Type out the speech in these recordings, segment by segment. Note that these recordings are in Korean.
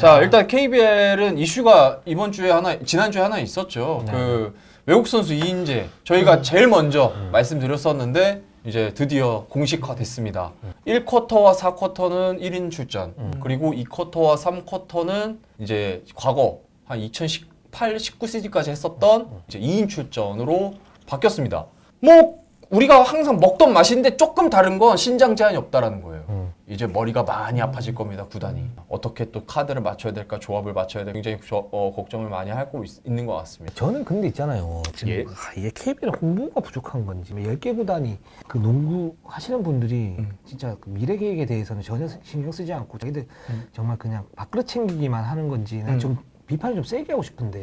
자, 일단 KBL은 이슈가 지난주에 하나 있었죠. 네. 그 외국 선수 이인재 저희가 제일 먼저 말씀드렸었는데 이제 드디어 공식화됐습니다. 1쿼터와 4쿼터는 1인 출전, 그리고 2쿼터와 3쿼터는 이제 과거 한 2018, 19 시즌까지 했었던 이제 2인 출전으로 바뀌었습니다. 뭐 우리가 항상 먹던 맛인데 조금 다른 건 신장 제한이 없다라는 거예요. 이제 머리가 많이 아파질 겁니다, 구단이. 어떻게 또 카드를 맞춰야 될까, 조합을 맞춰야 될까 굉장히 걱정을 많이 하고 있는 것 같습니다. 저는 근데 있잖아요. 지금 예. 이게 KBL 홍보가 부족한 건지 10개 구단이 그 농구 하시는 분들이 진짜 그 미래 계획에 대해서는 전혀 신경 쓰지 않고 자기들 정말 그냥 밥그릇 챙기기만 하는 건지 난 좀 비판을 좀 세게 하고 싶은데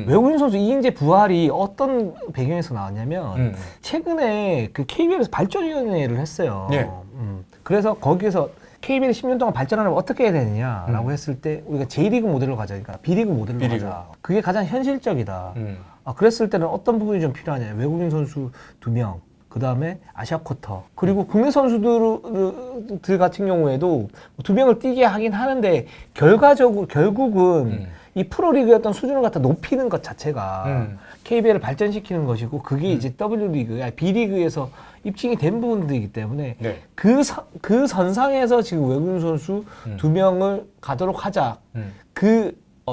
외국인 선수 이인재 부활이 어떤 배경에서 나왔냐면 최근에 그 KBL에서 발전위원회를 했어요. 예. 그래서 거기에서 KBL 10년 동안 발전하려면 어떻게 해야 되느냐라고 했을 때 우리가 J리그 모델로 가자, 그러니까 B리그 모델로 B리그. 가자. 그게 가장 현실적이다. 그랬을 때는 어떤 부분이 좀 필요하냐. 외국인 선수 2명, 그 다음에 아시아 쿼터, 그리고 국내 선수들 같은 경우에도 2명을 뛰게 하긴 하는데 결국은 이 프로리그의 어떤 수준을 갖다 높이는 것 자체가 KBL을 발전시키는 것이고 그게 이제 W리그, B리그에서 입증이 된 부분들이기 때문에 네. 그 선상에서 지금 외국인 선수 2명을 가도록 하자.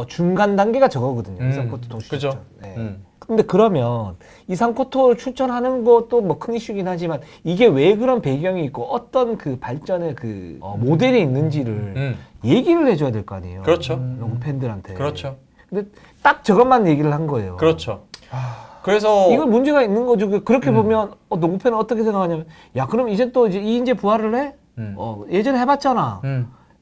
중간 단계가 저거거든요. 2,3쿼터 동시 출전. 그죠. 네. 근데 그러면 2,3쿼터 출전하는 것도 뭐 큰 이슈긴 하지만 이게 왜 그런 배경이 있고 어떤 그 발전의 그 모델이 있는지를 얘기를 해줘야 될 거 아니에요. 그렇죠. 농구 팬들한테. 그렇죠. 근데 딱 저것만 얘기를 한 거예요. 그렇죠. 그래서 이건 문제가 있는 거죠. 그렇게 보면 농구 팬은 어떻게 생각하냐면 야 그럼 이제 또 이제 이인재 부활을 해? 예전에 해봤잖아.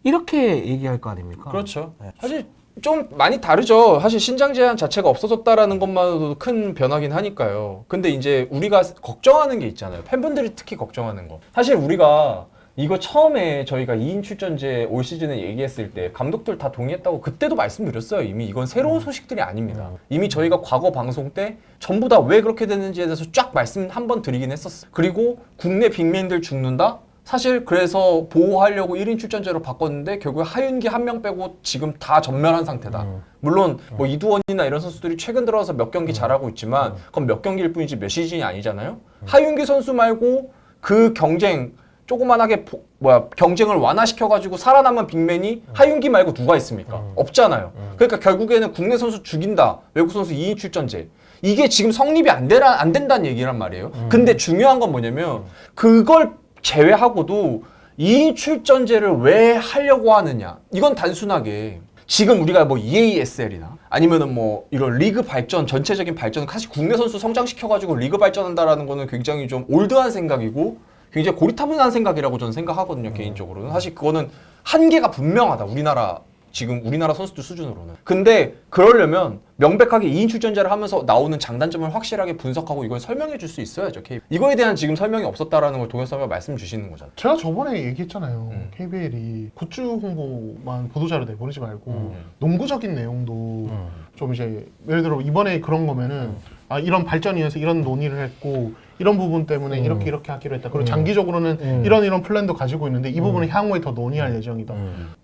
이렇게 얘기할 거 아닙니까? 그렇죠. 네. 사실 좀 많이 다르죠. 사실 신장 제한 자체가 없어졌다라는 것만으로도 큰 변화긴 하니까요. 근데 이제 우리가 걱정하는 게 있잖아요. 팬분들이 특히 걱정하는 거. 사실 우리가 이거 처음에 저희가 2인 출전제 올 시즌에 얘기했을 때 감독들 다 동의했다고 그때도 말씀드렸어요. 이미 이건 새로운 소식들이 아닙니다. 이미 저희가 과거 방송 때 전부 다 왜 그렇게 됐는지에 대해서 쫙 말씀 한번 드리긴 했었어요. 그리고 국내 빅맨들 죽는다? 사실 그래서 보호하려고 1인 출전제로 바꿨는데 결국에 하윤기 한 명 빼고 지금 다 전멸한 상태다. 물론 뭐 이두원이나 이런 선수들이 최근 들어서 몇 경기 잘하고 있지만 그건 몇 경기일 뿐이지 몇 시즌이 아니잖아요. 하윤기 선수 말고 그 경쟁 조그만하게 경쟁을 완화시켜가지고 살아남은 빅맨이 하윤기 말고 누가 있습니까? 없잖아요. 그러니까 결국에는 국내 선수 죽인다. 외국 선수 2인 출전제. 이게 지금 성립이 안 된다는 얘기란 말이에요. 근데 중요한 건 뭐냐면 그걸 제외하고도 2인 출전제를 왜 하려고 하느냐. 이건 단순하게 지금 우리가 뭐 EASL이나 아니면은 뭐 이런 리그 발전, 전체적인 발전은 사실 국내 선수 성장시켜가지고 리그 발전한다라는 거는 굉장히 좀 올드한 생각이고 굉장히 고리타분한 생각이라고 저는 생각하거든요, 개인적으로는. 사실 그거는 한계가 분명하다, 지금 우리나라 선수들 수준으로는. 근데 그러려면 명백하게 2인 출전제를 하면서 나오는 장단점을 확실하게 분석하고 이걸 설명해 줄 수 있어야죠. 이거에 대한 지금 설명이 없었다라는 걸 동현 선수가 말씀 주시는 거잖아요. 제가 저번에 얘기했잖아요. KBL이 굿즈 홍보만 보도자료 내보내지 말고 농구적인 내용도 좀 이제 예를 들어 이번에 그런 거면은 이런 발전이어서 이런 논의를 했고 이런 부분 때문에 이렇게 하기로 했다. 그리고 장기적으로는 이런 플랜도 가지고 있는데 이 부분은 향후에 더 논의할 예정이다.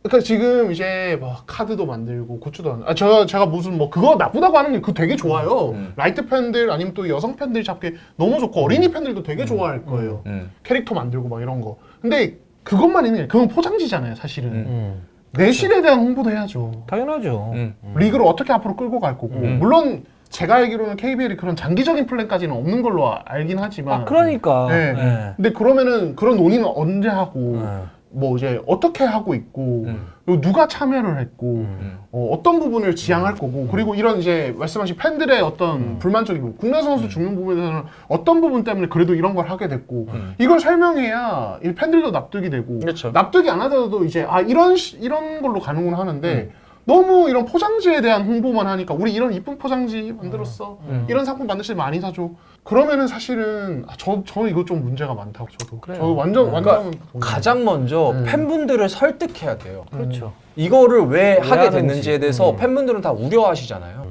그러니까 지금 이제 막 카드도 만들고 굿즈도 제가 무슨 뭐 그거 나쁘다고 하는 게 그거 되게 좋아요. 라이트 팬들 아니면 또 여성 팬들이 잡기 너무 좋고 어린이 팬들도 되게 좋아할 거예요. 캐릭터 만들고 막 이런 거. 근데 그것만 있는 게 그건 포장지잖아요, 사실은. 내실에 대한 홍보도 해야죠. 당연하죠. 리그를 어떻게 앞으로 끌고 갈 거고. 물론 제가 알기로는 KBL이 그런 장기적인 플랜까지는 없는 걸로 알긴 하지만. 그러니까. 네. 네. 근데 그러면은 그런 논의는 언제 하고, 뭐 이제 어떻게 하고 있고, 그리고 누가 참여를 했고, 어떤 부분을 지향할 거고, 그리고 이런 이제 말씀하신 팬들의 어떤 불만적인 부분, 국내 선수 죽는 부분에 대해서는 어떤 부분 때문에 그래도 이런 걸 하게 됐고, 이걸 설명해야 이 팬들도 납득이 되고, 그렇죠. 납득이 안 하더라도 이제 이런 걸로 가는구나 하는데, 너무 이런 포장지에 대한 홍보만 하니까 우리 이런 이쁜 포장지 만들었어. 이런 상품 만들 때 많이 사줘. 그러면은 사실은 저는 이거 좀 문제가 많다고 저도. 그래요. 저 완전 그러니까 가장 먼저 팬분들을 설득해야 돼요. 그렇죠. 이거를 왜 하게 하는지. 됐는지에 대해서 팬분들은 다 우려하시잖아요.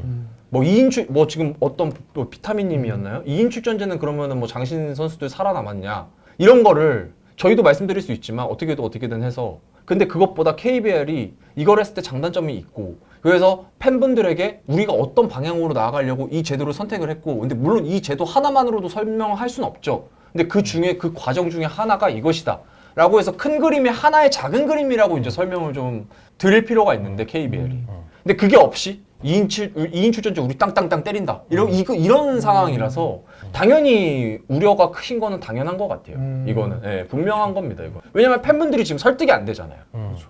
뭐 2인 뭐 지금 어떤 또 비타민님이었나요? 2인 출전제는 그러면은 뭐 장신 선수들 살아남았냐? 이런 거를 저희도 말씀드릴 수 있지만 어떻게든 해서 근데 그것보다 KBL이 이걸 했을 때 장단점이 있고 그래서 팬분들에게 우리가 어떤 방향으로 나아가려고 이 제도를 선택을 했고 근데 물론 이 제도 하나만으로도 설명을 할 수는 없죠. 근데 그 중에 그 과정 중에 하나가 이것이다. 라고 해서 큰 그림이 하나의 작은 그림이라고 이제 설명을 좀 드릴 필요가 있는데 KBL이. 근데 그게 없이 2인 출전제 우리 땅땅땅 때린다. 이런 상황이라서 당연히 우려가 크신 거는 당연한 것 같아요. 이거는 예, 분명한 겁니다. 이거. 왜냐면 팬분들이 지금 설득이 안 되잖아요.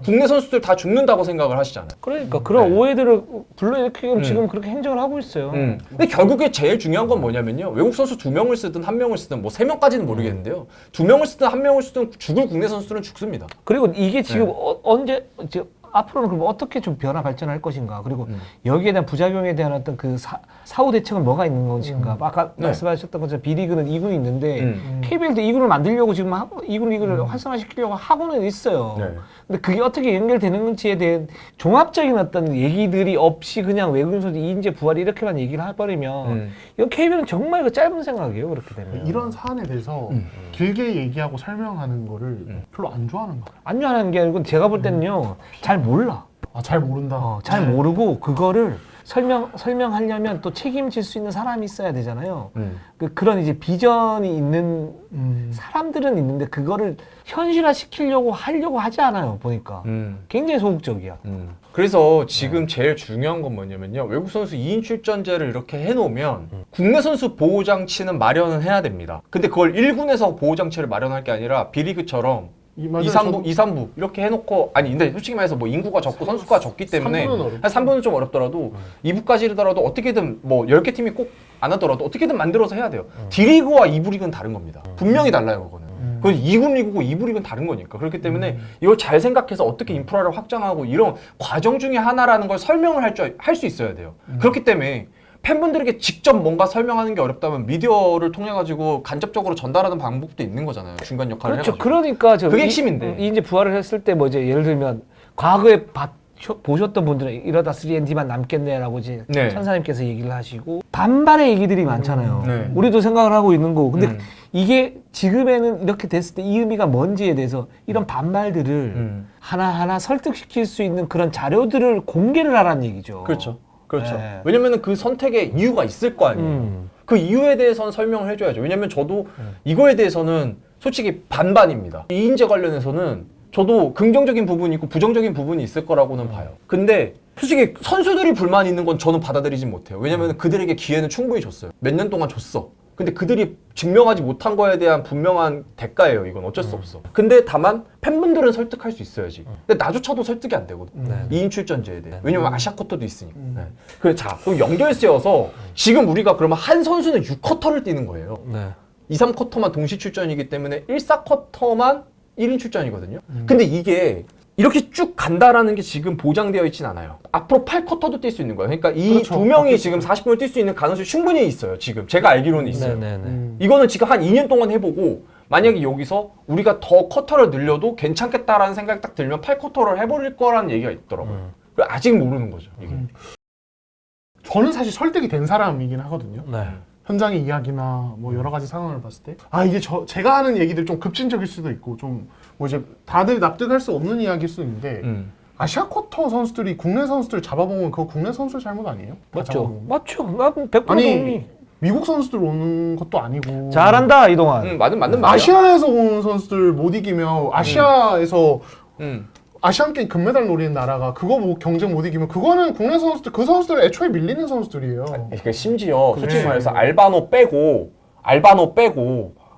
국내 선수들 다 죽는다고 생각을 하시잖아요. 그러니까 그런 네. 오해들을 불러일으키고 지금 그렇게 행정을 하고 있어요. 근데 결국에 제일 중요한 건 뭐냐면요. 외국 선수 2명을 쓰든 1명을 쓰든 뭐 3명까지는 모르겠는데요. 2명을 쓰든 1명을 쓰든 죽을 국내 선수들은 죽습니다. 그리고 이게 지금 네. 언제 지금 앞으로는 그럼 어떻게 좀 변화 발전할 것인가? 그리고 여기에 대한 부작용에 대한 어떤 그 사후 대책은 뭐가 있는 것인가? 아까 네. 말씀하셨던 것처럼 B리그는 2군이 있는데 KBL도 2군을 만들려고 지금 2군을 활성화시키려고 하고는 있어요. 네. 근데 그게 어떻게 연결되는지에 대한 종합적인 어떤 얘기들이 없이 그냥 외국인 선수 2인제 부활 이렇게만 얘기를 해버리면 이건 KBL은 정말 그 짧은 생각이에요. 그렇게 되면. 이런 사안에 대해서 길게 얘기하고 설명하는 거를 별로 안 좋아하는 것 같아요. 안 좋아하는 게 아니고 제가 볼 때는요. 잘 몰라. 잘 모른다. 잘 모르고 그거를 설명하려면 또 책임질 수 있는 사람이 있어야 되잖아요. 그런 이제 비전이 있는 사람들은 있는데 그거를 현실화 하려고 하지 않아요. 보니까 굉장히 소극적이야. 그래서 지금 제일 중요한 건 뭐냐면요. 외국 선수 2인 출전제를 이렇게 해놓으면 국내 선수 보호장치는 마련은 해야 됩니다. 근데 그걸 1군에서 보호장치를 마련할 게 아니라 B리그처럼 2, 3부 이렇게 해놓고 아니 근데 솔직히 말해서 뭐 인구가 적고 선수가 적기 때문에 3부는 좀 어렵더라도 2부까지더라도 어떻게든 뭐 10개 팀이 꼭 안 하더라도 어떻게든 만들어서 해야 돼요. D리그와 2부 리그는 다른 겁니다. 분명히 달라요 그거는. 그건 2군 리그고 2부 리그는 다른 거니까. 그렇기 때문에 이걸 잘 생각해서 어떻게 인프라를 확장하고 이런 과정 중에 하나라는 걸 설명을 할 수 있어야 돼요. 그렇기 때문에 팬분들에게 직접 뭔가 설명하는 게 어렵다면 미디어를 통해 가지고 간접적으로 전달하는 방법도 있는 거잖아요. 중간 역할을 그렇죠. 해가지고. 그러니까 그게 핵심인데. 이제 부활을 했을 때 뭐 이제 예를 들면 과거에 보셨던 분들은 이러다 3&D만 남겠네라고 이제 네. 천사님께서 얘기를 하시고 반발의 얘기들이 많잖아요. 네. 우리도 생각을 하고 있는 거고. 근데 이게 지금에는 이렇게 됐을 때 이 의미가 뭔지에 대해서 이런 반발들을 하나하나 설득시킬 수 있는 그런 자료들을 공개를 하라는 얘기죠. 그렇죠. 그렇죠. 네. 왜냐면은 그 선택에 이유가 있을 거 아니에요. 그 이유에 대해서는 설명을 해줘야죠. 왜냐면 저도 이거에 대해서는 솔직히 반반입니다. 이인제 관련해서는 저도 긍정적인 부분이 있고 부정적인 부분이 있을 거라고는 봐요. 근데 솔직히 선수들이 불만이 있는 건 저는 받아들이진 못해요. 왜냐면 그들에게 기회는 충분히 줬어요. 몇 년 동안 줬어. 근데 그들이 증명하지 못한 거에 대한 분명한 대가예요. 이건 어쩔 수 없어. 근데 다만 팬분들은 설득할 수 있어야지. 근데 나조차도 설득이 안 되거든. 2인 출전제에 대해. 왜냐면 아시아 쿼터도 있으니까. 네. 그래, 자, 그럼 연결세여서 지금 우리가 그러면 한 선수는 6쿼터를 뛰는 거예요. 네. 2, 3쿼터만 동시 출전이기 때문에 1, 4쿼터만 1인 출전이거든요. 근데 이게 이렇게 쭉 간다라는 게 지금 보장되어 있진 않아요. 앞으로 8쿼터도 뛸 수 있는 거예요. 그러니까 이 그렇죠. 두 명이 지금 40분을 뛸 수 있는 가능성이 충분히 있어요. 지금 제가 알기로는 있어요. 네네네. 이거는 지금 한 2년 동안 해보고 만약에 여기서 우리가 더 쿼터를 늘려도 괜찮겠다라는 생각이 딱 들면 8쿼터를 해버릴 거라는 얘기가 있더라고요. 아직 모르는 거죠. 이게. 저는 사실 설득이 된 사람이긴 하거든요. 네. 현장의 이야기나 뭐 여러 가지 상황을 봤을 때 이게 제가 하는 얘기들 좀 급진적일 수도 있고 좀 뭐 이제 다들 납득할 수 없는 이야기일 수 있는데 아시아 쿼터 선수들이 국내 선수들 잡아보면 그거 국내 선수들 잘못 아니에요? 다 맞죠. 잡아보면. 맞죠. 나 100% 아니 동의. 미국 선수들 오는 것도 아니고 잘한다 이동환. 맞는 말이야. 아시아에서 온 선수들 못 이기면 아시아에서 아시안 게임 금메달 노리는 나라가 그거 뭐 경쟁 못 이기면 그거는 국내 선수들 그 선수들은 애초에 밀리는 선수들이에요. 그러니까 심지어 솔직히 네. 말해서 알바노 빼고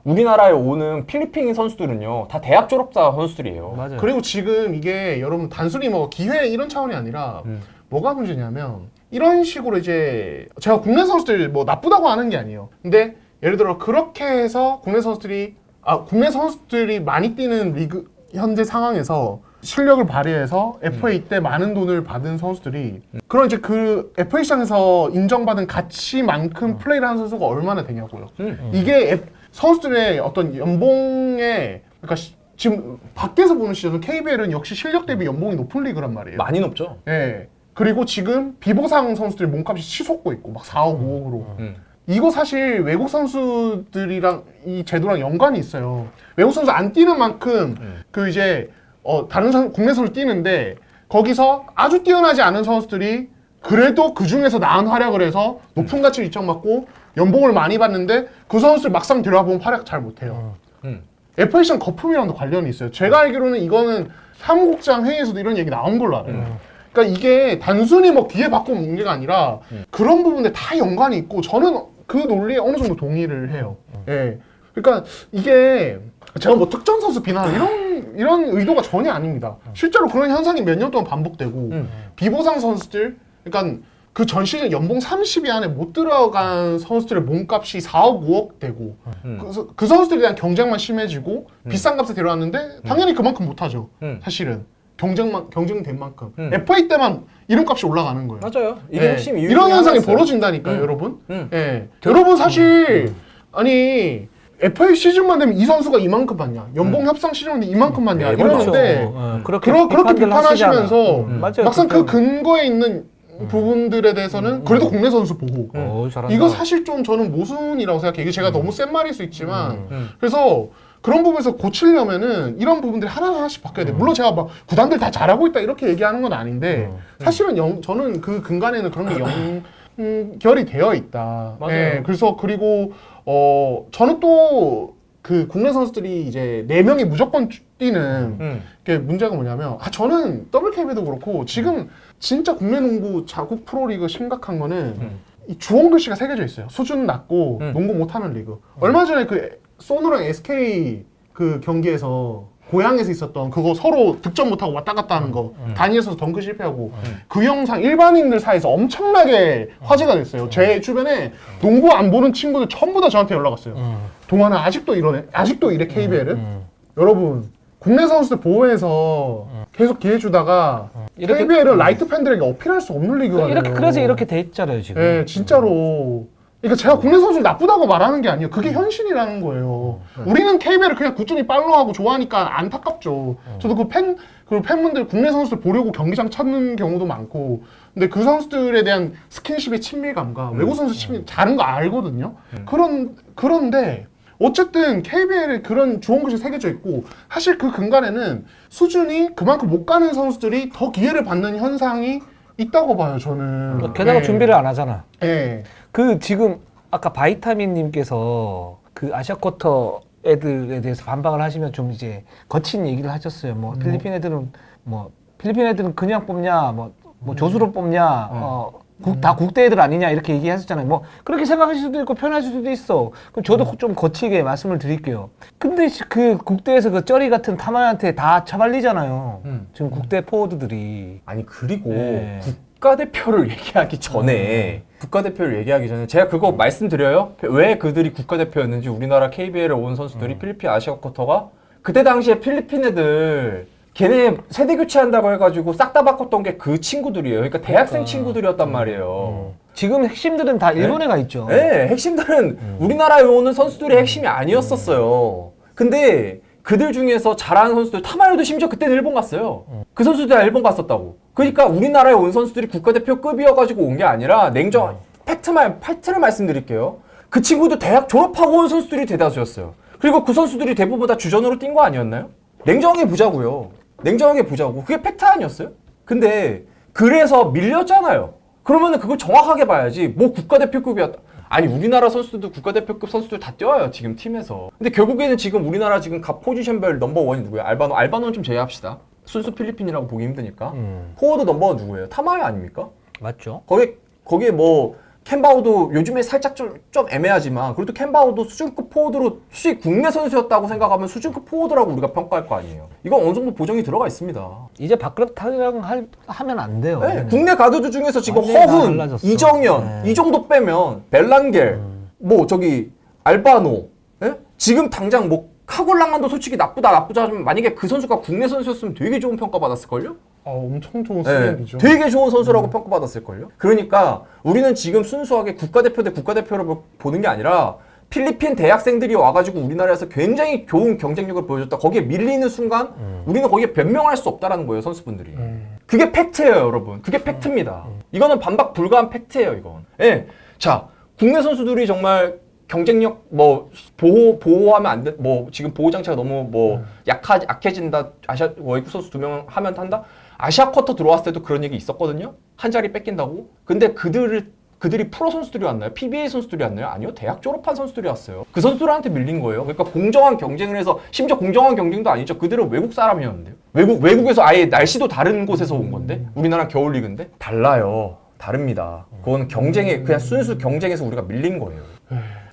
우리나라에 오는 필리핀 선수들은요 다 대학 졸업자 선수들이에요. 맞아요. 그리고 지금 이게 여러분 단순히 뭐 기회 이런 차원이 아니라 뭐가 문제냐면 이런 식으로 이제 제가 국내 선수들 뭐 나쁘다고 하는 게 아니에요. 근데 예를 들어 그렇게 해서 국내 선수들이 많이 뛰는 리그 현재 상황에서 실력을 발휘해서 FA 때 많은 돈을 받은 선수들이 그런 이제 그 FA 시장에서 인정받은 가치만큼 플레이를 하는 선수가 얼마나 되냐고요. 이게 선수들의 어떤 연봉에 그러니까 지금 밖에서 보는 시즌은 KBL은 역시 실력 대비 연봉이 높은 리그란 말이에요. 많이 높죠. 예. 그리고 지금 비보상 선수들 몸값이 치솟고 있고 막 4억, 5억으로. 이거 사실 외국 선수들이랑 이 제도랑 연관이 있어요. 외국 선수 안 뛰는 만큼 그 이제 다른 국내 선수 뛰는데 거기서 아주 뛰어나지 않은 선수들이 그래도 그 중에서 나은 활약을 해서 높은 가치를 인정받고 연봉을 많이 받는데 그 선수들 막상 들어보면 활약 잘 못해요. FAC는 거품이랑도 관련이 있어요. 제가 알기로는 이거는 사무국장 회의에서도 이런 얘기 나온 걸로 알아요. 그러니까 이게 단순히 뭐 기회 바꾼 문제가 아니라 그런 부분에 다 연관이 있고 저는 그 논리에 어느 정도 동의를 해요. 예. 그러니까 이게 제가 뭐 특정 선수 비난하는 이런 의도가 전혀 아닙니다. 실제로 그런 현상이 몇 년 동안 반복되고 비보상 선수들, 그러니까 그 전 시즌 연봉 30위 안에 못 들어간 선수들의 몸값이 4억, 5억 되고 그 선수들에 대한 경쟁만 심해지고 비싼 값에 데려왔는데 당연히 그만큼 못하죠. 사실은 경쟁된 만큼 FA 때만 이름값이 올라가는 거예요. 맞아요. 이게 핵심 이유 이런 중에 현상이 하나였어요. 벌어진다니까요, 여러분. 예. 여러분 사실 아니 FA 시즌만 되면 이 선수가 이만큼 받냐, 연봉 협상 시즌만 되면 이만큼 받냐 이러는데 그렇게 비판하시면서 막상 그 근거에 있는 부분들에 대해서는 그래도 국내 선수 보호. 이거 사실 좀 저는 모순이라고 생각해요. 이게 제가 너무 센 말일 수 있지만 그래서 그런 부분에서 고치려면은 이런 부분들이 하나하나씩 바뀌어야 돼요. 물론 제가 막 구단들 다 잘하고 있다 이렇게 얘기하는 건 아닌데 사실은 저는 그 근간에는 그런 게 연결이 되어 있다. 맞아요. 예, 그래서 그리고 저는 또 그 국내 선수들이 이제 4명이 무조건 뛰는 게 문제가 뭐냐면 저는 WKB도 그렇고 지금 진짜 국내 농구 자국 프로리그 심각한 거는 이 주원 글씨가 새겨져 있어요. 수준 낮고 농구 못하는 리그. 얼마 전에 그 소노랑 SK 그 경기에서 고향에서 있었던 그거 서로 득점 못하고 왔다 갔다 하는 거 다니엘 선수 덩크 실패하고 그 영상 일반인들 사이에서 엄청나게 화제가 됐어요. 제 주변에 농구 안 보는 친구들 전부 다 저한테 연락 왔어요. 동환아 아직도 이러네? 아직도 이래 KBL은? 여러분 국내 선수들 보호해서 계속 기회 주다가 KBL은 라이트 팬들에게 어필할 수 없는 리그가 돼요. 그래서 이렇게 돼 있잖아요 지금. 네, 진짜로. 그러니까 제가 국내 선수를 나쁘다고 말하는 게 아니에요. 그게 현실이라는 거예요. 우리는 KBL을 그냥 꾸준히 팔로우하고 좋아하니까 안타깝죠. 저도 그 팬분들 국내 선수들 보려고 경기장 찾는 경우도 많고, 근데 그 선수들에 대한 스킨십의 친밀감과 외국 선수 친밀 다른 거 알거든요. 그런데 어쨌든 KBL에 그런 좋은 것이 새겨져 있고, 사실 그 근간에는 수준이 그만큼 못 가는 선수들이 더 기회를 받는 현상이 있다고 봐요, 저는. 게다가 네. 준비를 안 하잖아. 네. 그 지금 아까 바이타민님께서 그 아시아 쿼터 애들에 대해서 반박을 하시면 좀 이제 거친 얘기를 하셨어요. 뭐 필리핀 애들은 그냥 뽑냐, 뭐 조수로 뽑냐, 다 국대 애들 아니냐 이렇게 얘기하셨잖아요. 뭐 그렇게 생각하실 수도 있고 편하실 수도 있어. 그럼 저도 좀 거치게 말씀을 드릴게요. 근데 그 국대에서 그 쩌리 같은 타마한테 다 처발리잖아요. 지금 국대 포워드들이. 아니 그리고 네. 국가대표를 얘기하기 전에 제가 그거 말씀드려요. 왜 그들이 국가대표였는지 우리나라 KBL에 온 선수들이 필리핀 아시아 쿼터가 그때 당시에 필리핀 애들 걔네 세대 교체한다고 해가지고 싹 다 바꿨던 게 그 친구들이에요. 그러니까 대학생 친구들이었단 말이에요. 지금 핵심들은 다 일본에 가 있죠. 네, 핵심들은 우리나라에 오는 선수들이 핵심이 아니었었어요. 근데 그들 중에서 잘하는 선수들, 타마요도 심지어 그때는 일본 갔어요. 그 선수들이 다 일본 갔었다고. 그러니까 우리나라에 온 선수들이 국가대표급이어가지고 온 게 아니라 팩트를 말씀드릴게요. 그 친구도 대학 졸업하고 온 선수들이 대다수였어요. 그리고 그 선수들이 대부분 다 주전으로 뛴 거 아니었나요? 냉정하게 보자고요. 냉정하게 보자고. 그게 팩트 아니었어요? 근데 그래서 밀렸잖아요. 그러면은 그걸 정확하게 봐야지. 뭐 국가대표급이었다. 아니 우리나라 선수들도 국가대표급 선수들 다 뛰어요 지금 팀에서. 근데 결국에는 지금 우리나라 지금 각 포지션별 넘버원이 누구예요? 알바노는 좀 제외합시다. 순수 필리핀이라고 보기 힘드니까. 포워드 넘버원 누구예요? 타마야 아닙니까? 맞죠. 거기에 뭐 캔바우도 요즘에 살짝 좀 애매하지만 그래도 캔바우도 수준급 포워드로 수직 국내 선수였다고 생각하면 수준급 포워드라고 우리가 평가할 거 아니에요. 이건 어느 정도 보정이 들어가 있습니다. 이제 밥그릇 타령 하면 안 돼요. 네, 국내 가드들 중에서 지금 완전히 다 허훈, 달라졌어. 이정현 이 정도 빼면 벨랑겔, 뭐 저기 알바노, 예? 지금 당장 뭐 카골랑만도 솔직히 나쁘다 하지만 만약에 그 선수가 국내 선수였으면 되게 좋은 평가 받았을걸요? 엄청 좋은 네, 수준이죠. 되게 좋은 선수라고 평가받았을걸요? 그러니까 우리는 지금 순수하게 국가대표 대 국가대표를 보는 게 아니라 필리핀 대학생들이 와가지고 우리나라에서 굉장히 좋은 경쟁력을 보여줬다. 거기에 밀리는 순간 우리는 거기에 변명할 수 없다라는 거예요, 선수분들이. 그게 팩트예요, 여러분. 그게 팩트입니다. 이거는 반박 불가한 팩트예요, 이건. 예. 자, 국내 선수들이 정말 경쟁력 뭐 보호하면 안 돼. 뭐 지금 보호 장치가 너무 뭐 약해진다. 아시아 외국 선수 2명 하면 한다. 아시아 쿼터 들어왔을 때도 그런 얘기 있었거든요. 한 자리 뺏긴다고. 근데 그들이 프로 선수들이 왔나요? PBA 선수들이 왔나요? 아니요. 대학 졸업한 선수들이 왔어요. 그 선수들한테 밀린 거예요. 그러니까 공정한 경쟁을 해서 심지어 공정한 경쟁도 아니죠. 그들은 외국 사람이었는데요. 외국에서 아예 날씨도 다른 곳에서 온 건데 우리나라 겨울 리그인데 달라요. 다릅니다. 그거는 경쟁에 그냥 순수 경쟁에서 우리가 밀린 거예요.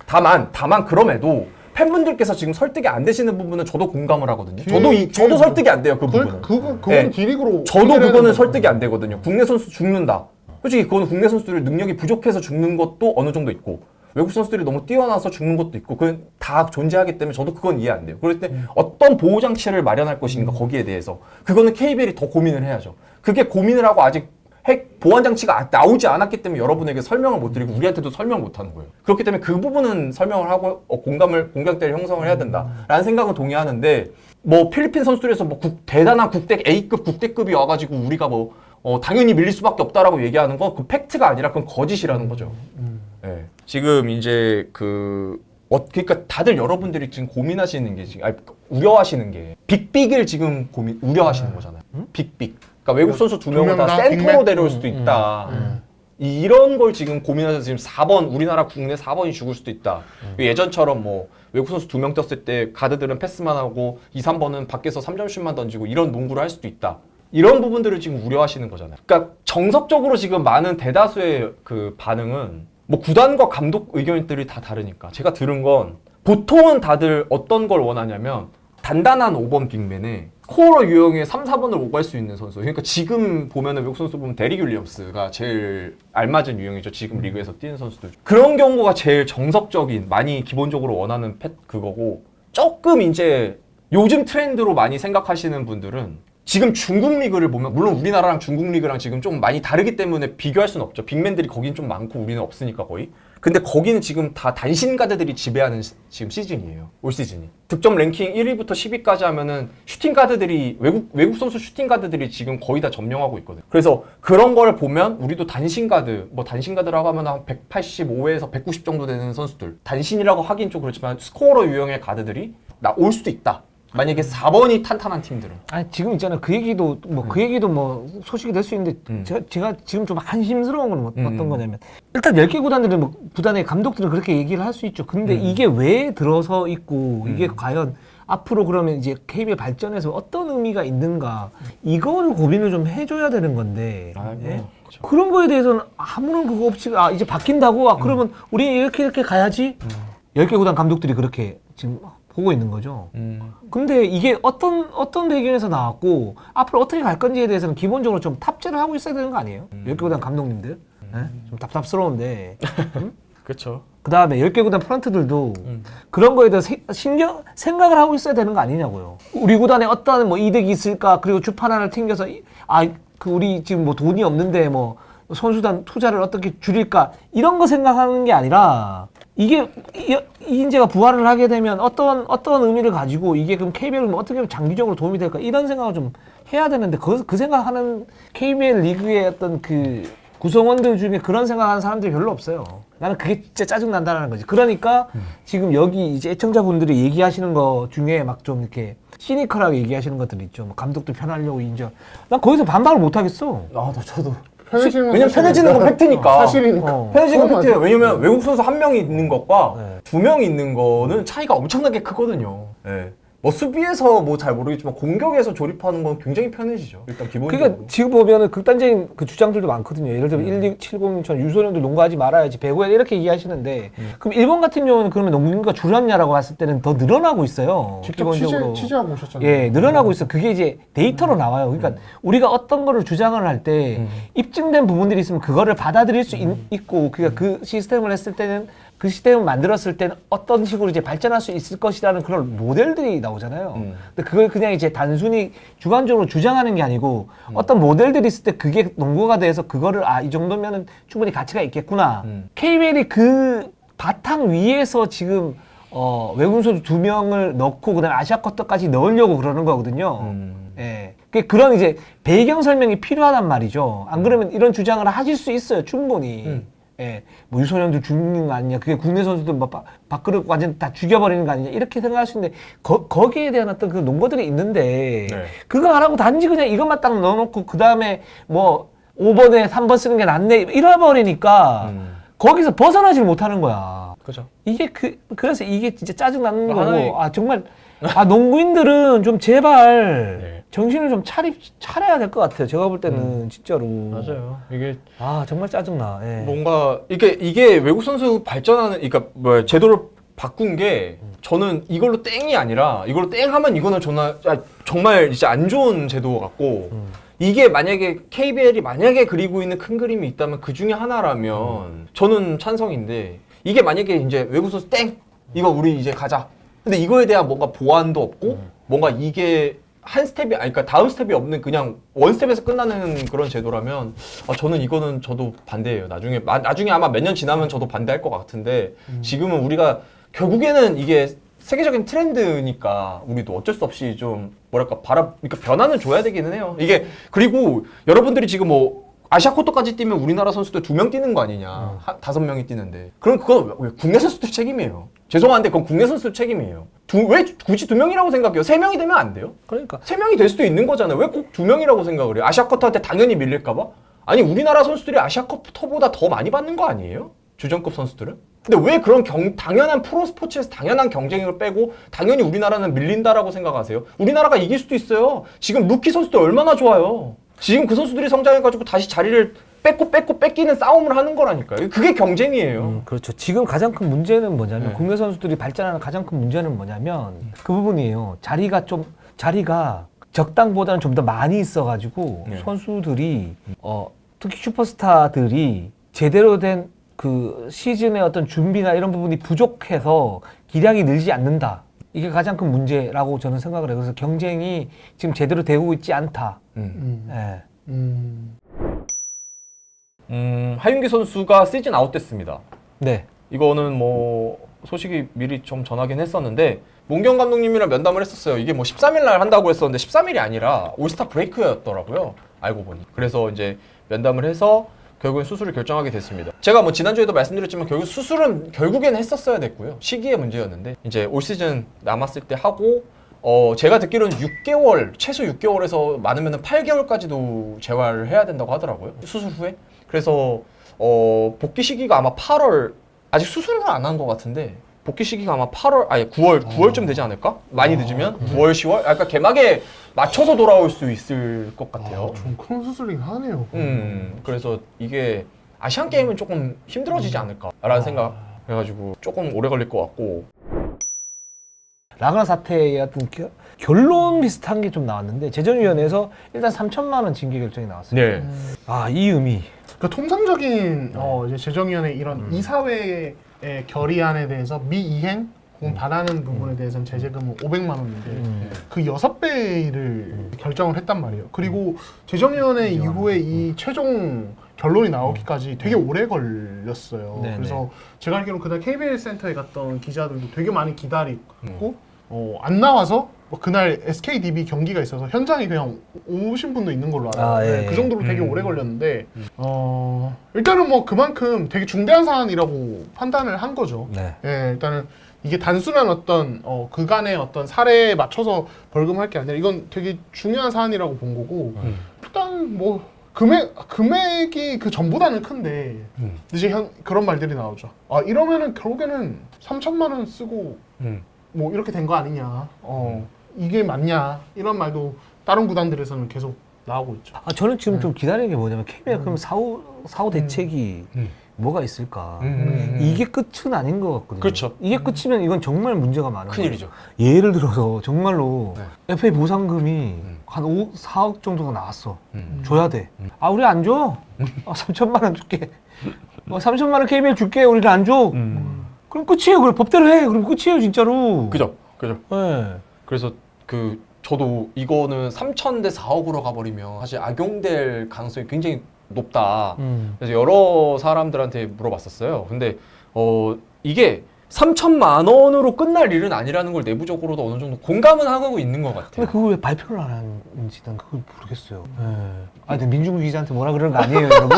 다만 그럼에도 팬분들께서 지금 설득이 안 되시는 부분은 저도 공감을 하거든요. 저도 설득이 안 돼요. 그 부분은. 그건 네. 기릭으로. 저도 그거는 설득이 안 되거든요. 국내 선수 죽는다. 솔직히 그거는 국내 선수들 능력이 부족해서 죽는 것도 어느 정도 있고 외국 선수들이 너무 뛰어나서 죽는 것도 있고 그건 다 존재하기 때문에 저도 그건 이해 안 돼요. 그럴 때 어떤 보호 장치를 마련할 것인가 거기에 대해서 그거는 KBL이 더 고민을 해야죠. 그게 고민을 하고 아직 핵 보안 장치가 나오지 않았기 때문에 여러분에게 설명을 못 드리고 우리한테도 설명을 못 하는 거예요. 그렇기 때문에 그 부분은 설명을 하고 공감대를 형성을 해야 된다라는 생각은 동의하는데 뭐 필리핀 선수들에서 뭐 대단한 A급 국대급이 와가지고 우리가 뭐 당연히 밀릴 수밖에 없다라고 얘기하는 건 그 팩트가 아니라 그건 거짓이라는 거죠. 네. 지금 이제 그러니까 다들 여러분들이 지금 고민하시는 게 지금 우려하시는 게 빅빅을 지금 우려하시는 거잖아요. 빅빅. 그러니까 외국 선수 2명을 다 센터로 데려올 수도 있다. 이런 걸 지금 고민하셔서 지금 4번 우리나라 국내 4번이 죽을 수도 있다. 예전처럼 뭐 외국 선수 2명 떴을 때 가드들은 패스만 하고 2, 3번은 밖에서 3점슛만 던지고 이런 농구를 할 수도 있다. 이런 부분들을 지금 우려하시는 거잖아요. 그러니까 정석적으로 지금 많은 대다수의 그 반응은 뭐 구단과 감독 의견들이 다 다르니까 제가 들은 건 보통은 다들 어떤 걸 원하냐면 단단한 5번 빅맨에 코어로 유형의 3, 4번을 오갈 수 있는 선수. 그러니까 지금 보면은 외국 선수 보면 데릭 윌리엄스가 제일 알맞은 유형이죠. 지금 리그에서 뛰는 선수들. 그런 경우가 제일 정석적인 많이 기본적으로 원하는 그거고 조금 이제 요즘 트렌드로 많이 생각하시는 분들은 지금 중국 리그를 보면 물론 우리나라랑 중국 리그랑 지금 좀 많이 다르기 때문에 비교할 수는 없죠. 빅맨들이 거긴 좀 많고 우리는 없으니까 거의. 근데 거기는 지금 다 단신 가드들이 지배하는 지금 시즌이에요. 올 시즌이. 득점 랭킹 1위부터 10위까지 하면은 슈팅 가드들이 외국 선수 슈팅 가드들이 지금 거의 다 점령하고 있거든요. 그래서 그런 걸 보면 우리도 단신 가드, 뭐 단신 가드라고 하면 한 185에서 190 정도 되는 선수들. 단신이라고 하긴 좀 그렇지만 스코어러 유형의 가드들이 올 수도 있다. 만약에 4번이 탄탄한 팀들은. 아니 지금 있잖아요. 그 얘기도 뭐 소식이 될 수 있는데 제가 지금 좀 한심스러운 건 어떤 거냐면 일단 10개 구단들은 뭐 구단의 감독들은 그렇게 얘기를 할 수 있죠. 근데 이게 왜 들어서 있고 이게 과연 앞으로 그러면 이제 KBL 발전에서 어떤 의미가 있는가 이거를 고민을 좀 해줘야 되는 건데 예? 그렇죠. 그런 거에 대해서는 아무런 그거 없이 이제 바뀐다고 그러면 우리 이렇게 가야지 10개 구단 감독들이 그렇게 지금 보고 있는 거죠. 근데 이게 어떤 배경에서 나왔고 앞으로 어떻게 갈 건지에 대해서는 기본적으로 좀 탑재를 하고 있어야 되는 거 아니에요? 10개 구단 감독님들 좀 답답스러운데 그렇죠. 그 다음에 10개 구단 프런트들도 그런 거에 대해서 생각을 하고 있어야 되는 거 아니냐고요. 우리 구단에 어떤 뭐 이득이 있을까 그리고 주판 하나를 튕겨서 우리 지금 뭐 돈이 없는데 뭐 선수단 투자를 어떻게 줄일까 이런 거 생각하는 게 아니라 이게 이인재가 부활을 하게 되면 어떤 의미를 가지고 이게 그럼 KBL은 어떻게 하면 장기적으로 도움이 될까 이런 생각을 좀 해야 되는데 그 생각하는 KBL 리그의 어떤 그 구성원들 중에 그런 생각하는 사람들이 별로 없어요. 나는 그게 진짜 짜증난다는 거지. 그러니까 지금 여기 이제 애청자분들이 얘기하시는 거 중에 막 좀 이렇게 시니컬하게 얘기하시는 것들 있죠. 뭐 감독도 편하려고 인정. 난 거기서 반박을 못 하겠어. 저도. 왜냐면 편해지는 건 팩트니까. 사실이니까. 편해지는 건 팩트예요. 왜냐면 외국 선수 1명이 있는 것과 2명이 있는 거는 차이가 엄청나게 크거든요. 네. 뭐 수비에서 뭐 잘 모르겠지만 공격에서 조립하는 건 굉장히 편해지죠. 일단 기본적으로. 그러니까 지금 보면은 극단적인 그 주장들도 많거든요. 예를 들면 1270처럼 유소년들 농구하지 말아야지 배구야 이렇게 얘기하시는데 그럼 일본 같은 경우는 그러면 농구가 줄었냐라고 봤을 때는 더 늘어나고 있어요. 직접 취재하고 오셨잖아요. 예, 늘어나고 있어. 그게 이제 데이터로 나와요. 그러니까 우리가 어떤 거를 주장을 할 때 입증된 부분들이 있으면 그거를 받아들일 수 있고 그러니까 그 시스템을 했을 때는 그 시스템을 만들었을 때는 어떤 식으로 이제 발전할 수 있을 것이라는 그런 모델들이 나오잖아요. 근데 그걸 그냥 이제 단순히 주관적으로 주장하는 게 아니고 어떤 모델들이 있을 때 그게 농구가 돼서 그거를 이 정도면은 충분히 가치가 있겠구나. KBL이 그 바탕 위에서 지금 외국 선수 2명을 넣고 그다음에 아시아 쿼터까지 넣으려고 그러는 거거든요. 예. 그런 이제 배경 설명이 필요하단 말이죠. 안 그러면 이런 주장을 하실 수 있어요, 충분히. 예, 뭐 유소년들 죽는 거 아니냐, 그게 국내 선수들 막 밥그릇 완전 다 죽여버리는 거 아니냐 이렇게 생각할 수 있는데 거기에 대한 어떤 그 논거들이 있는데 네. 그거 안 하고 단지 그냥 이것만 딱 넣어놓고 그 다음에 뭐 5번에 3번 쓰는 게 낫네 이래버리니까 거기서 벗어나질 못하는 거야. 그죠. 이게 그래서 이게 진짜 짜증 나는 거고 하나의- 아 정말 농구인들은 좀 제발 네. 정신을 좀 차려야 될 것 같아요. 제가 볼 때는 진짜로 맞아요. 이게 아 정말 짜증나. 예. 뭔가 이게 외국 선수 발전하는 그러니까 뭐 제도를 바꾼 게 저는 이걸로 땡이 아니라 이걸로 땡 하면 이거는 정말 진짜 안 좋은 제도 같고 이게 만약에 KBL이 만약에 그리고 있는 큰 그림이 있다면 그 중에 하나라면 저는 찬성인데 이게 만약에 이제 외국 선수 땡 이거 우리 이제 가자. 근데 이거에 대한 뭔가 보완도 없고 뭔가 이게 한 스텝이 아니 그러니까 다음 스텝이 없는 그냥 원 스텝에서 끝나는 그런 제도라면 저는 이거는 저도 반대예요. 나중에 아마 몇 년 지나면 저도 반대할 것 같은데 지금은 우리가 결국에는 이게 세계적인 트렌드니까 우리도 어쩔 수 없이 좀 뭐랄까 그러니까 변화는 줘야 되기는 해요. 이게 그리고 여러분들이 지금 뭐 아시아 쿼터까지 뛰면 우리나라 선수들 2명 뛰는 거 아니냐. 5명이 뛰는데. 그럼 그건 왜 국내 선수들 책임이에요. 죄송한데 그건 국내 선수들 책임이에요. 왜 굳이 2명이라고 생각해요? 3명이 되면 안 돼요? 그러니까 3명이 될 수도 있는 거잖아요. 왜 꼭 2명이라고 생각을 해요? 아시아 쿼터한테 당연히 밀릴까 봐? 아니 우리나라 선수들이 아시아 쿼터보다 더 많이 받는 거 아니에요? 주전급 선수들은? 근데 왜 그런 당연한 프로 스포츠에서 당연한 경쟁을 빼고 당연히 우리나라는 밀린다라고 생각하세요? 우리나라가 이길 수도 있어요. 지금 루키 선수들 얼마나 좋아요. 지금 그 선수들이 성장해가지고 다시 자리를 뺏기는 싸움을 하는 거라니까요. 그게 경쟁이에요. 그렇죠. 지금 가장 큰 문제는 뭐냐면 네. 국내 선수들이 발전하는 가장 큰 문제는 뭐냐면 그 부분이에요. 자리가 적당보다는 좀 더 많이 있어가지고 네. 선수들이 특히 슈퍼스타들이 제대로 된 그 시즌의 어떤 준비나 이런 부분이 부족해서 기량이 늘지 않는다. 이게 가장 큰 문제라고 저는 생각을 해요. 그래서 경쟁이 지금 제대로 되고 있지 않다. 예. 하윤기 선수가 시즌 아웃됐습니다. 네. 이거는 뭐 소식이 미리 좀 전하긴 했었는데 문경 감독님이랑 면담을 했었어요. 이게 뭐 13일 날 한다고 했었는데 13일이 아니라 올스타 브레이크였더라고요. 알고 보니. 그래서 이제 면담을 해서 결국엔 수술을 결정하게 됐습니다. 제가 뭐 지난주에도 말씀드렸지만 결국 수술은 결국에는 했었어야 됐고요. 시기의 문제였는데 이제 올 시즌 남았을 때 하고 제가 듣기로는 6개월, 최소 6개월에서 많으면 8개월까지도 재활을 해야 된다고 하더라고요. 수술 후에. 그래서 복귀 시기가 아마 8월, 아직 수술을 안 한 것 같은데 복귀 시기가 아마 9월쯤 되지 않을까? 많이 늦으면 9월, 10월? 그러니까 개막에 맞춰서 돌아올 수 있을 것 같아요. 좀 큰 수술이긴 하네요. 그래서 이게 아시안 게임은 조금 힘들어지지 않을까라는 생각 해가지고 조금 오래 걸릴 것 같고. 라그나 사태의 어떤 결론 비슷한 게 좀 나왔는데 재정위원회에서 일단 3천만 원 징계 결정이 나왔습니다. 네. 이 의미. 그러니까 통상적인 이제 재정위원회 이런 이사회의 결의안에 대해서 미이행 혹은 반하는 부분에 대해서는 제재금은 500만 원인데 그 6배를 결정을 했단 말이에요. 그리고 재정위원회 이후에 이 최종 결론이 나오기까지 되게 오래 걸렸어요. 네네. 그래서 제가 알기로는 그날 KBL 센터에 갔던 기자들도 되게 많이 기다리고 안 나와서 뭐 그날 SKDB 경기가 있어서 현장에 그냥 오신 분도 있는 걸로 알아요. 예. 네, 그 정도로 되게 오래 걸렸는데 일단은 뭐 그만큼 되게 중대한 사안이라고 판단을 한 거죠. 네. 예, 일단은 이게 단순한 어떤 그간의 어떤 사례에 맞춰서 벌금할 게 아니라 이건 되게 중요한 사안이라고 본 거고 일단 뭐 금액이 그 전보다는 큰데 이제 그런 말들이 나오죠. 이러면은 결국에는 3천만 원 쓰고 뭐 이렇게 된 거 아니냐, 이게 맞냐 이런 말도 다른 구단들에서는 계속 나오고 있죠. 저는 지금 좀 기다리는 게 뭐냐면 KBL 그럼 사후 대책이 뭐가 있을까? 이게 끝은 아닌 것 같거든요. 그렇죠. 이게 끝이면 이건 정말 문제가 많은 거예요. 큰일이죠. 예를 들어서 정말로 FA 보상금이 한 4억 정도가 나왔어. 줘야 돼. 우리 안 줘. 3천만 원 줄게. 3천만 원 KBL 줄게. 우리는 안 줘. 그럼 끝이에요. 그럼 법대로 해. 그럼 끝이에요, 진짜로. 그죠. 네. 그래서 저도 이거는 3천 대 4억으로 가버리면 사실 악용될 가능성이 굉장히 높다. 그래서 여러 사람들한테 물어봤었어요. 근데 이게 3천만 원으로 끝날 일은 아니라는 걸 내부적으로도 어느 정도 공감은 하고 있는 것 같아요. 근데 그걸 왜 발표를 안 하는지 난 그걸 모르겠어요. 근데 민중국 기자한테 뭐라 그러는 거 아니에요, 여러분?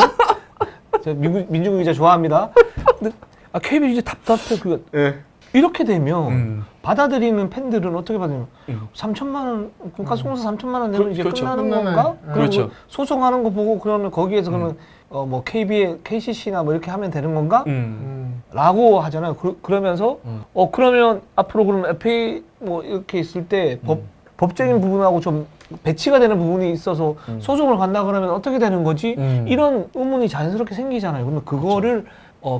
저 민중국 기자 좋아합니다. 근데 KBL 이제 답답해. 그거 예. 이렇게 되면 받아들이는 팬들은 어떻게 받으면 3천만 원, 가스공사 3천만 원 내면 이제 그렇죠. 끝나는 끝나네. 건가? 그리고 그렇죠. 소송하는 거 보고 그러면 거기에서 그러면 뭐 KBL, KCC나 뭐 이렇게 하면 되는 건가? 라고 하잖아요. 그러면서 그러면 앞으로 그럼 FA 뭐 이렇게 있을 때 법적인 부분하고 좀 배치가 되는 부분이 있어서 소송을 간다 그러면 어떻게 되는 거지? 이런 의문이 자연스럽게 생기잖아요. 그러면 그거를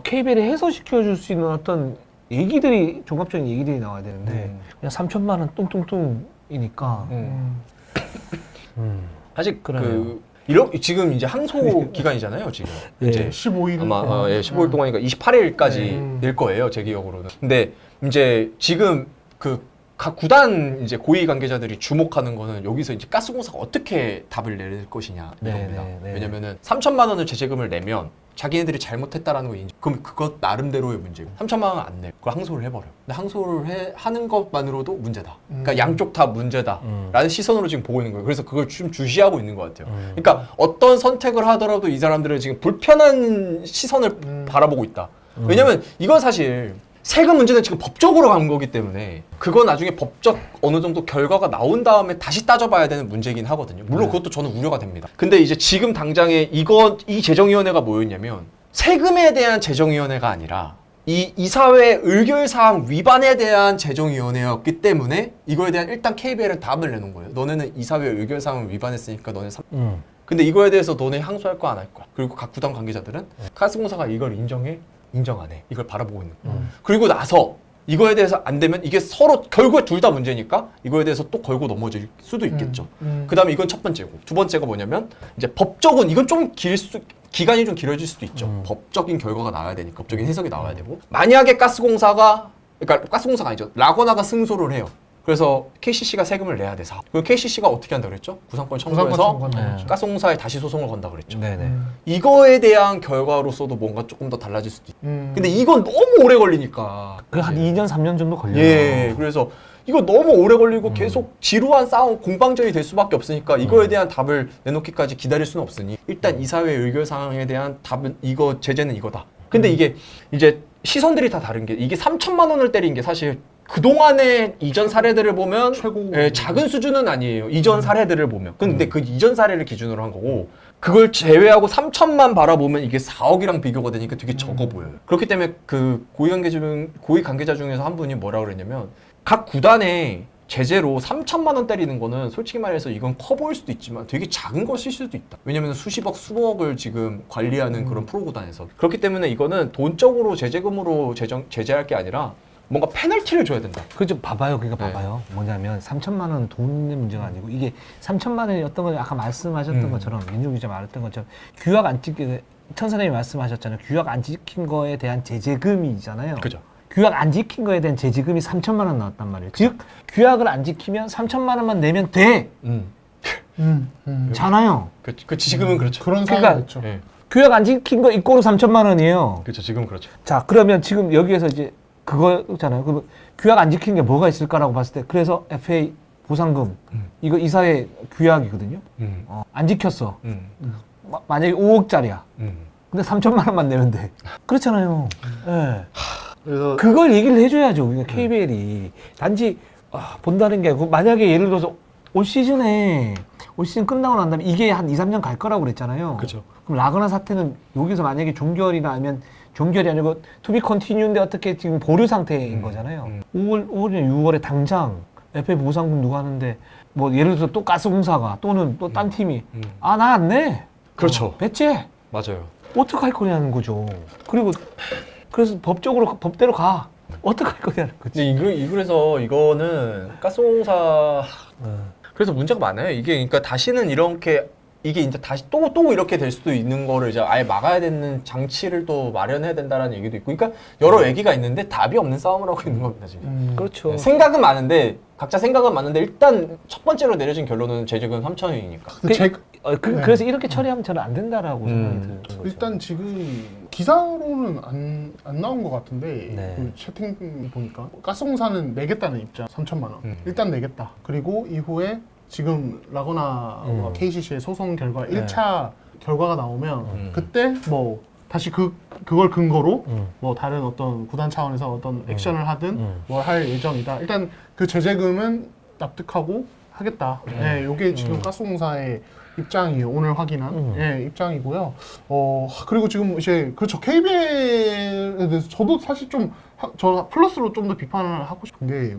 KBL에 해소시켜 줄 수 있는 어떤 얘기들이 종합적인 얘기들이 나와야 되는데 그냥 3천만 원 뚱뚱뚱이니까 사실 그러네요. 지금 이제 항소 기간이잖아요. 지금 예. 이제 15일 아마 15일 동안이니까 28일까지 될 거예요. 제 기억으로는. 근데 이제 지금 각 구단 이제 고위 관계자들이 주목하는 거는 여기서 이제 가스공사가 어떻게 답을 낼 것이냐 이겁니다. 왜냐면은 3천만 원을 제재금을 내면 자기네들이 잘못했다라는 거 그럼 그것 나름대로의 문제고 3천만 원 안 내. 그걸 항소를 해버려. 근데 항소를 하는 것만으로도 문제다. 그러니까 양쪽 다 문제다라는 시선으로 지금 보고 있는 거예요. 그래서 그걸 좀 주시하고 있는 것 같아요. 그러니까 어떤 선택을 하더라도 이 사람들은 지금 불편한 시선을 바라보고 있다. 왜냐면 이건 사실 세금 문제는 지금 법적으로 간 거기 때문에 그건 나중에 법적 어느 정도 결과가 나온 다음에 다시 따져봐야 되는 문제이긴 하거든요. 물론 그것도 저는 우려가 됩니다. 근데 이제 지금 당장에 이 재정위원회가 뭐였냐면 세금에 대한 재정위원회가 아니라 이 이사회 의결사항 위반에 대한 재정위원회였기 때문에 이거에 대한 일단 KBL은 답을 내놓은 거예요. 너네는 이사회 의결사항을 위반했으니까 너네 근데 이거에 대해서 너네 항소할 거 안 할 거야. 그리고 각 구단 관계자들은 가스공사가 이걸 인정 안 해. 이걸 바라보고 있는 거야. 그리고 나서 이거에 대해서 안 되면 이게 서로 결국에 둘 다 문제니까 이거에 대해서 또 걸고 넘어질 수도 있겠죠. 그 다음에 이건 첫 번째고 두 번째가 뭐냐면 이제 법적은 이건 좀 기간이 좀 길어질 수도 있죠. 법적인 결과가 나와야 되니까 법적인 해석이 나와야 되고 만약에 가스공사가 아니죠. 라거나가 승소를 해요. 그래서 KCC가 세금을 내야 돼서 그럼 KCC가 어떻게 한다 그랬죠? 구상권 청구해서 가스공사에 다시 소송을 건다 그랬죠. 이거에 대한 결과로서도 뭔가 조금 더 달라질 수도 있고 근데 이건 너무 오래 걸리니까 한 2년 3년 정도 걸려요. 예, 그래서 이거 너무 오래 걸리고 계속 지루한 싸움, 공방전이 될 수밖에 없으니까 이거에 대한 답을 내놓기까지 기다릴 수는 없으니 일단 이사회 의결 사항에 대한 답은 제재는 이거다. 근데 이게 이제 시선들이 다 다른 게 이게 3천만 원을 때린 게 사실 그동안의 이전 사례들을 보면 작은 수준은 아니에요. 이전 사례들을 보면. 근데 그 이전 사례를 기준으로 한 거고 그걸 제외하고 3천만 바라보면 이게 4억이랑 비교가 되니까 되게 적어 보여요. 그렇기 때문에 그 고위 관계자 중에서 한 분이 뭐라고 그랬냐면 각 구단의 제재로 3천만 원 때리는 거는 솔직히 말해서 이건 커 보일 수도 있지만 되게 작은 것일 수도 있다. 왜냐면 수십억, 수억을 지금 관리하는 그런 프로 구단에서. 그렇기 때문에 이거는 돈적으로 제재금으로 제재할 게 아니라 뭔가 페널티를 줘야 된다. 그죠. 봐봐요. 그러니까 봐봐요. 뭐냐면 3천만 원 돈의 문제가 아니고 이게 3천만 원이 어떤 건 아까 말씀하셨던 것처럼 민중 기자 말했던 것처럼 규약 안 지킨 천사님이 말씀하셨잖아요. 규약 안 지킨 거에 대한 제재금이잖아요. 그죠. 규약 안 지킨 거에 대한 제재금이 3천만 원 나왔단 말이에요. 즉 규약을 안 지키면 3천만 원만 내면 돼. 잖아요. 지금은 그렇죠. 그런 그러니까 상황이었죠. 네. 규약 안 지킨 거 이꼬로 3천만 원이에요. 그렇죠. 지금은 그렇죠. 자, 그러면 지금 여기에서 이제 그거잖아요. 그 규약 안 지킨 게 뭐가 있을까라고 봤을 때 그래서 FA 보상금 이거 이사회 규약이거든요. 안 지켰어. 만약에 5억짜리야. 근데 3천만 원만 내면 돼. 그렇잖아요. 네. 그래서 그걸 얘기를 해줘야죠. 그러니까 KBL이 단지 본다는 게 아니고 만약에 예를 들어서 올 시즌 끝나고 난 다음에 이게 한 2, 3년 갈 거라고 그랬잖아요. 그죠. 그럼 라거나 사태는 여기서 만약에 종결이나 아니면 종결이 아니고 투비 컨티뉴인데 어떻게 지금 보류 상태인 거잖아요. 5월이나 6월에 당장 FA 보상금 누가 하는데 뭐 예를 들어서 또 가스공사가 또는 또 딴 팀이 나 안 내. 그렇죠. 배째. 맞아요. 어떡할 거냐는 거죠. 그리고 그래서 법대로 가. 어떡할 거냐는 거지. 근데 그래서 이거는 가스공사 그래서 문제가 많아요. 이게 그러니까 다시는 이렇게 이게 이제 다시 또 이렇게 될 수도 있는 거를 이제 아예 막아야 되는 장치를 또 마련해야 된다라는 얘기도 있고, 그러니까 여러 얘기가 있는데 답이 없는 싸움을 하고 있는 겁니다 지금. 그렇죠. 생각은 많은데 각자 생각은 많은데 일단 첫 번째로 내려진 결론은 제재금 3천원이니까. 그래서 이렇게 처리하면 저는 안 된다라고 생각이 드는 거죠. 일단 지금 기사로는 안 나온 것 같은데 네. 그 채팅 보니까 가스공사는 내겠다는 입장 3천만 원 일단 내겠다. 그리고 이후에 지금 라거나와 KCC의 소송 결과 1차 결과가 나오면 그때 뭐 다시 그걸 근거로 뭐 다른 어떤 구단 차원에서 어떤 액션을 하든 뭘 할 예정이다. 일단 그 제재금은 납득하고 하겠다. 예, 요게 지금 가스공사의 입장이에요. 오늘 확인한 예, 입장이고요. 그리고 지금 이제 그렇죠. KBL에 대해서 저도 사실 저 플러스로 좀 더 비판을 하고 싶은 게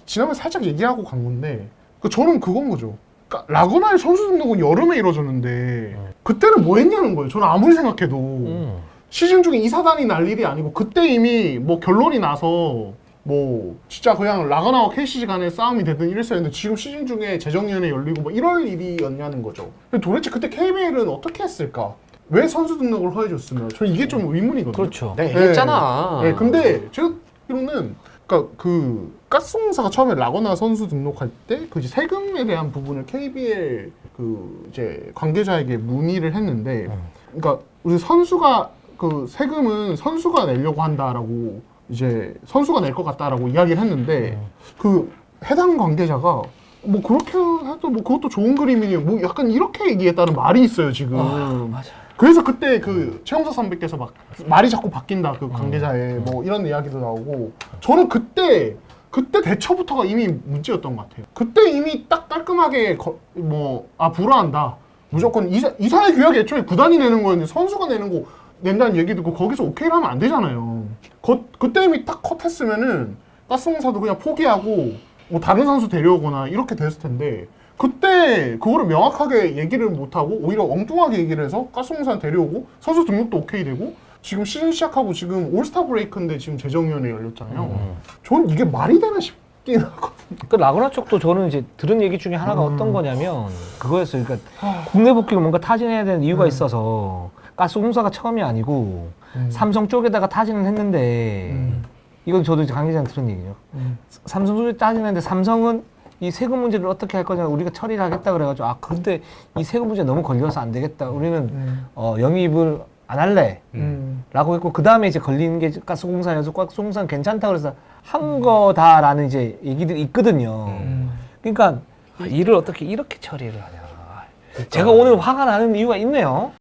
지난번에 살짝 얘기하고 간 건데 저는 그건 거죠. 그러니까 라구나의 선수 등록은 여름에 이루어졌는데 그때는 뭐 했냐는 거예요. 저는 아무리 생각해도 시즌 중에 이사단이 날 일이 아니고 그때 이미 뭐 결론이 나서 뭐 진짜 그냥 라가나와 KCG 간의 싸움이 되든 이랬었는데 지금 시즌 중에 재정위원회 열리고 뭐 이럴 일이었냐는 거죠. 근데 도대체 그때 KBL은 어떻게 했을까? 왜 선수 등록을 허해줬으면 저는 이게 좀 의문이거든요. 그렇죠. 네, 했잖아. 네, 근데 제가 듣기로는 그러니까 그 가스공사가 처음에 라거나 선수 등록할 때 그 세금에 대한 부분을 KBL 그 이제 관계자에게 문의를 했는데, 그러니까 우리 선수가 그 세금은 선수가 내려고 한다라고 이제 선수가 낼 것 같다라고 이야기를 했는데 그 해당 관계자가 뭐 그렇게 해도 뭐 그것도 좋은 그림이니 뭐 약간 이렇게 얘기했다는 말이 있어요 지금. 맞아. 그래서 그때 그 최영석 선배께서 막 말이 자꾸 바뀐다 그 관계자의 뭐 이런 이야기도 나오고 저는 그때 대처부터가 이미 문제였던 것 같아요. 그때 이미 딱 깔끔하게 불어한다. 무조건 이사의 규약이 애초에 구단이 내는 거였는데 선수가 내는 거 낸다는 얘기 듣고 거기서 오케이를 하면 안 되잖아요. 그때 이미 딱 컷했으면은 가스공사도 그냥 포기하고 뭐 다른 선수 데려오거나 이렇게 됐을 텐데 그때 그거를 명확하게 얘기를 못하고 오히려 엉뚱하게 얘기를 해서 가스공사 데려오고 선수 등록도 오케이 되고 지금 시즌 시작하고 지금 올스타 브레이크인데 지금 재정위원회 열렸잖아요. 저는 이게 말이 되나 싶긴 하거든요. 그 라구나 쪽도 저는 이제 들은 얘기 중에 하나가 어떤 거냐면 그거였어요. 그러니까 국내 복귀를 뭔가 타진해야 되는 이유가 있어서 가스공사가 처음이 아니고 삼성 쪽에다가 타진을 했는데 이건 저도 이제 관계자한테 들은 얘기죠. 삼성 쪽에 타진했는데 삼성은 이 세금 문제를 어떻게 할 거냐 우리가 처리를 하겠다 그래가지고 근데 이 세금 문제 너무 걸려서 안 되겠다. 우리는 영입을 안 할래 라고 했고 그 다음에 이제 걸리는 게 가스공사여서 가스공사는 괜찮다 그래서 한 거다라는 이제 얘기들이 있거든요. 일을 어떻게 이렇게 처리를 하냐. 제가 오늘 화가 나는 이유가 있네요.